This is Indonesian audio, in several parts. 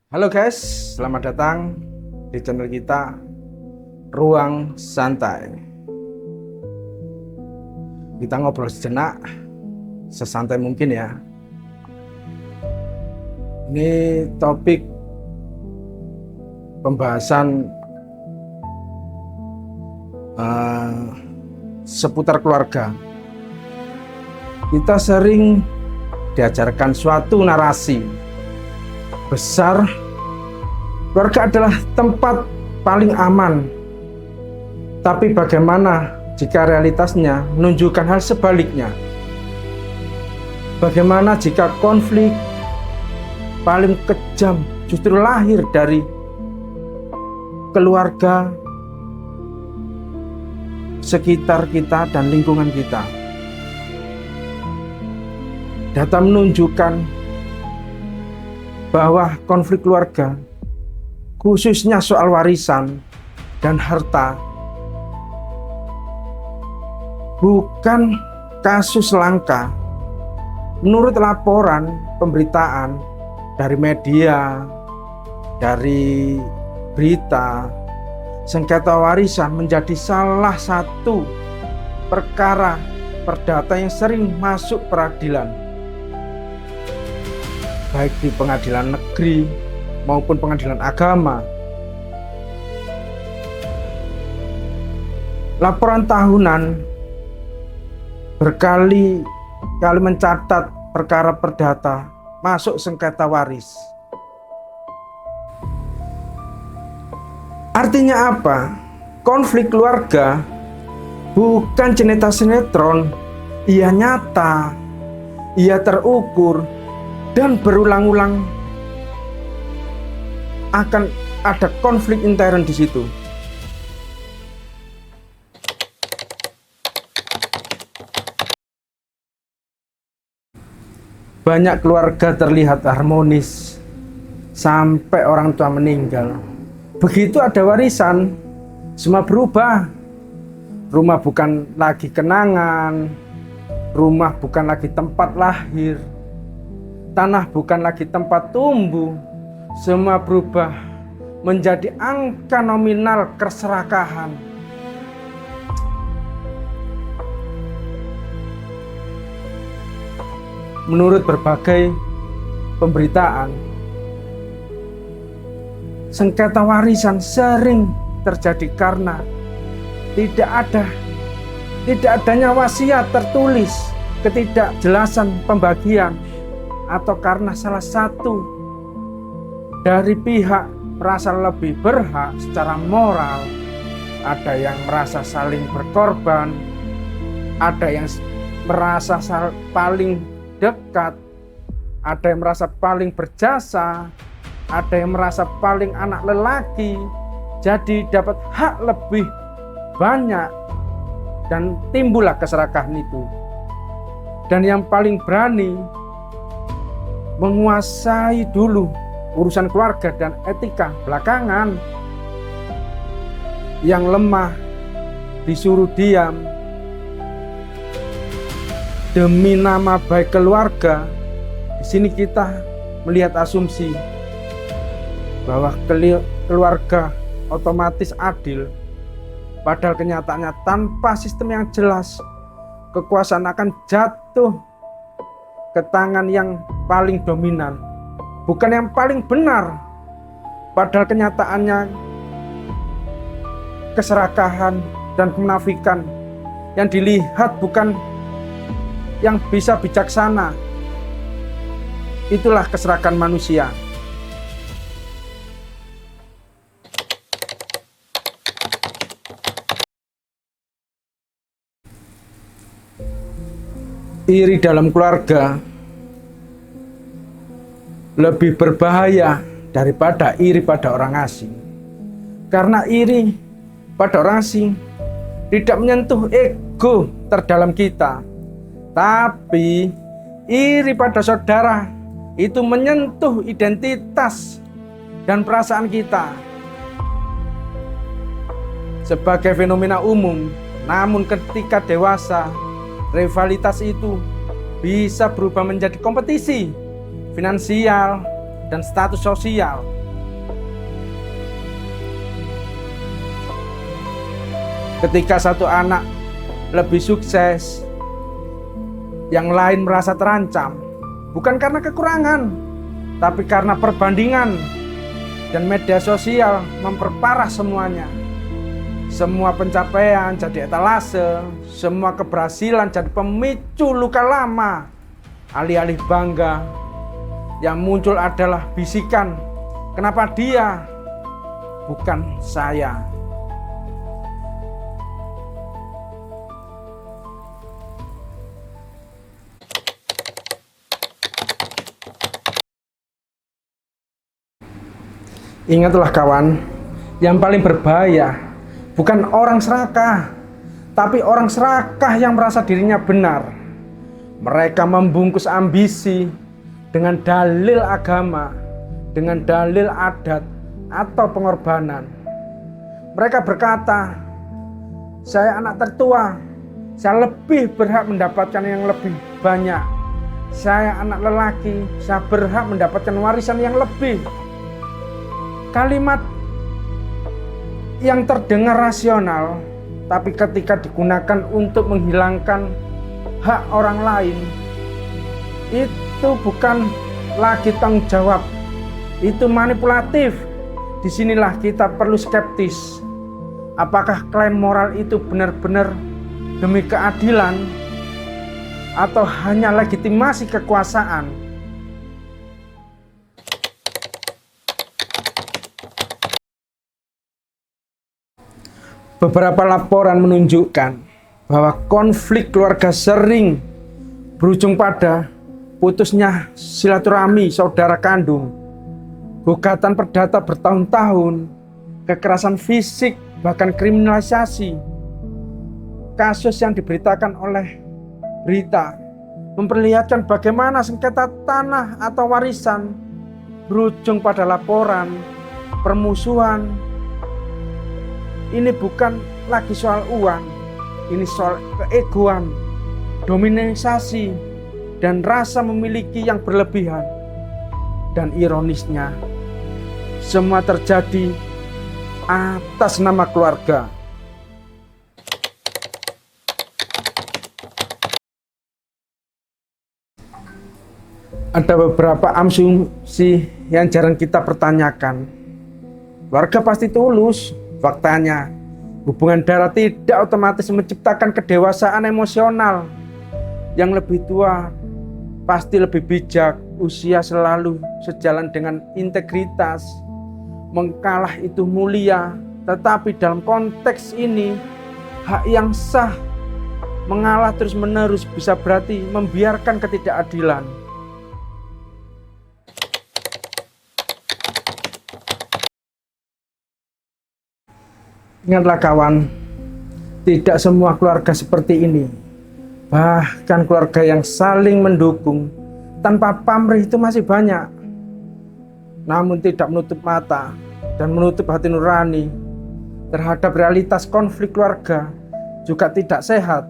Halo guys, selamat datang di channel kita Ruang Santai. Kita ngobrol sejenak, sesantai mungkin ya. Ini topik pembahasan seputar keluarga. Kita sering diajarkan suatu narasi besar, keluarga adalah tempat paling aman. Tapi bagaimana jika realitasnya menunjukkan hal sebaliknya? Bagaimana jika konflik paling kejam justru lahir dari keluarga sekitar kita dan lingkungan kita? Data menunjukkan bahwa konflik keluarga, khususnya soal warisan dan harta, bukan kasus langka. Menurut laporan pemberitaan dari media, dari berita, sengketa warisan menjadi salah satu perkara perdata yang sering masuk peradilan, baik di pengadilan negeri maupun pengadilan agama. Laporan tahunan berkali-kali mencatat perkara perdata masuk sengketa waris. Artinya apa? Konflik keluarga bukan cerita sinetron, ia nyata, ia terukur, dan berulang-ulang akan ada konflik intern di situ. Banyak keluarga terlihat harmonis sampai orang tua meninggal. Begitu ada warisan, semua berubah. Rumah bukan lagi kenangan, rumah bukan lagi tempat lahir, tanah bukan lagi tempat tumbuh. Semua berubah menjadi angka nominal keserakahan. Menurut berbagai pemberitaan, sengketa warisan sering terjadi karena tidak adanya wasiat tertulis, ketidakjelasan pembagian, atau karena salah satu dari pihak merasa lebih berhak secara moral. Ada yang merasa saling berkorban, ada yang merasa paling dekat, ada yang merasa paling berjasa, ada yang merasa paling anak lelaki, jadi dapat hak lebih banyak, dan timbullah keserakahan itu. Dan yang paling berani menguasai dulu urusan keluarga dan etika belakangan. Yang lemah disuruh diam demi nama baik keluarga. Di sini kita melihat asumsi bahwa keluarga otomatis adil, padahal kenyataannya tanpa sistem yang jelas, kekuasaan akan jatuh ke tangan yang paling dominan, bukan yang paling benar. Padahal kenyataannya keserakahan dan kemunafikan yang dilihat bukan yang bisa bijaksana. Itulah keserakahan manusia. Iri dalam keluarga lebih berbahaya daripada iri pada orang asing. Karena iri pada orang asing tidak menyentuh ego terdalam kita, tapi iri pada saudara itu menyentuh identitas dan perasaan kita. Sebagai fenomena umum, namun ketika dewasa, rivalitas itu bisa berubah menjadi kompetisi finansial dan status sosial. Ketika satu anak lebih sukses, yang lain merasa terancam, bukan karena kekurangan, tapi karena perbandingan, dan media sosial memperparah semuanya. Semua pencapaian jadi etalase, semua keberhasilan jadi pemicu luka lama. Alih-alih bangga, yang muncul adalah bisikan, kenapa dia, bukan saya. Ingatlah kawan, yang paling berbahaya bukan orang serakah, tapi orang serakah yang merasa dirinya benar. Mereka membungkus ambisi dengan dalil agama, dengan dalil adat atau pengorbanan. Mereka berkata, saya anak tertua, saya lebih berhak mendapatkan yang lebih banyak. Saya anak lelaki, saya berhak mendapatkan warisan yang lebih. Kalimat yang terdengar rasional, tapi ketika digunakan untuk menghilangkan hak orang lain, itu bukan lagi tanggung jawab, itu manipulatif. Disinilah kita perlu skeptis. Apakah klaim moral itu benar-benar demi keadilan atau hanya legitimasi kekuasaan? Beberapa laporan menunjukkan bahwa konflik keluarga sering berujung pada putusnya silaturahmi saudara kandung, gugatan perdata bertahun-tahun, kekerasan fisik, bahkan kriminalisasi. Kasus yang diberitakan oleh berita memperlihatkan bagaimana sengketa tanah atau warisan berujung pada laporan, permusuhan. Ini bukan lagi soal uang, ini soal keegoan, dominasi, dan rasa memiliki yang berlebihan. Dan ironisnya, semua terjadi atas nama keluarga. Ada beberapa asumsi yang jarang kita pertanyakan. Keluarga pasti tulus. Faktanya, hubungan darah tidak otomatis menciptakan kedewasaan emosional. Yang lebih tua pasti lebih bijak, usia selalu sejalan dengan integritas. Mengkalah itu mulia, tetapi dalam konteks ini, hak yang sah mengalah terus-menerus bisa berarti membiarkan ketidakadilan. Ingatlah kawan, tidak semua keluarga seperti ini. Bahkan keluarga yang saling mendukung tanpa pamrih itu masih banyak. Namun tidak menutup mata dan menutup hati nurani terhadap realitas konflik keluarga juga tidak sehat.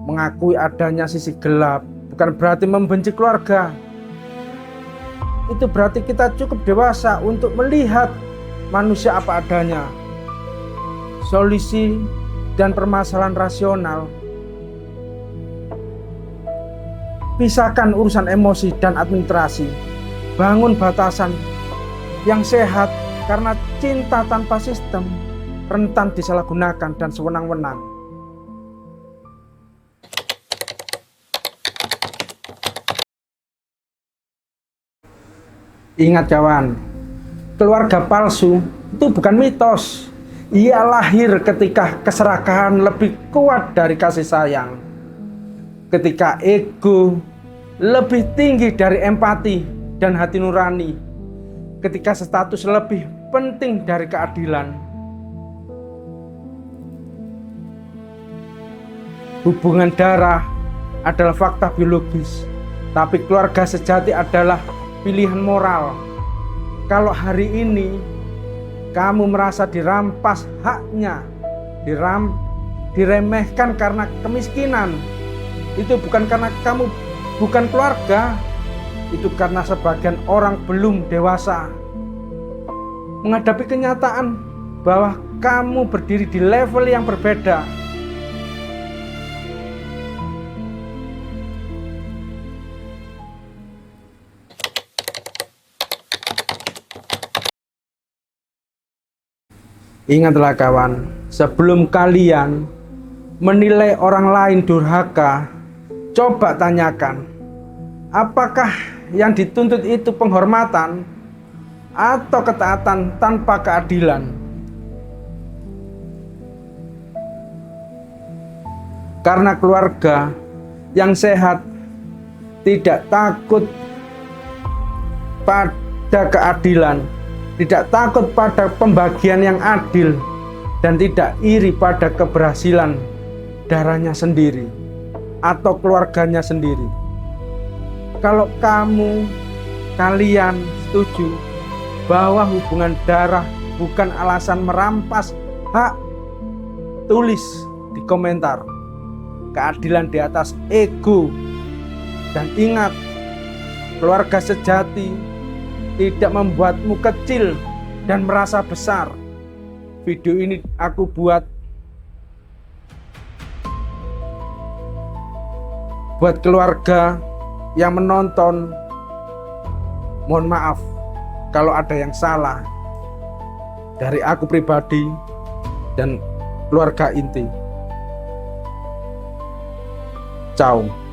Mengakui adanya sisi gelap bukan berarti membenci keluarga. Itu berarti kita cukup dewasa untuk melihat manusia apa adanya. Solusi dan permasalahan rasional. Pisahkan urusan emosi dan administrasi. Bangun batasan yang sehat, karena cinta tanpa sistem rentan disalahgunakan dan sewenang-wenang. Ingat kawan, keluarga palsu itu bukan mitos. Ia lahir ketika keserakahan lebih kuat dari kasih sayang. Ketika ego lebih tinggi dari empati dan hati nurani. Ketika status lebih penting dari keadilan. Hubungan darah adalah fakta biologis, tapi keluarga sejati adalah pilihan moral. Kalau hari ini kamu merasa dirampas haknya, diremehkan karena kemiskinan, itu bukan karena kamu bukan keluarga, itu karena sebagian orang belum dewasa menghadapi kenyataan bahwa kamu berdiri di level yang berbeda. Ingatlah kawan, sebelum kalian menilai orang lain durhaka, coba tanyakan, apakah yang dituntut itu penghormatan atau ketaatan tanpa keadilan? Karena keluarga yang sehat tidak takut pada keadilan, tidak takut pada pembagian yang adil, dan tidak iri pada keberhasilan darahnya sendiri atau keluarganya sendiri. Kalau kalian setuju bahwa hubungan darah bukan alasan merampas hak, tulis di komentar keadilan di atas ego. Dan ingat, keluarga sejati tidak membuatmu kecil dan merasa besar. Video ini aku buat keluarga yang menonton. Mohon maaf kalau ada yang salah dari aku pribadi dan keluarga inti. Ciao.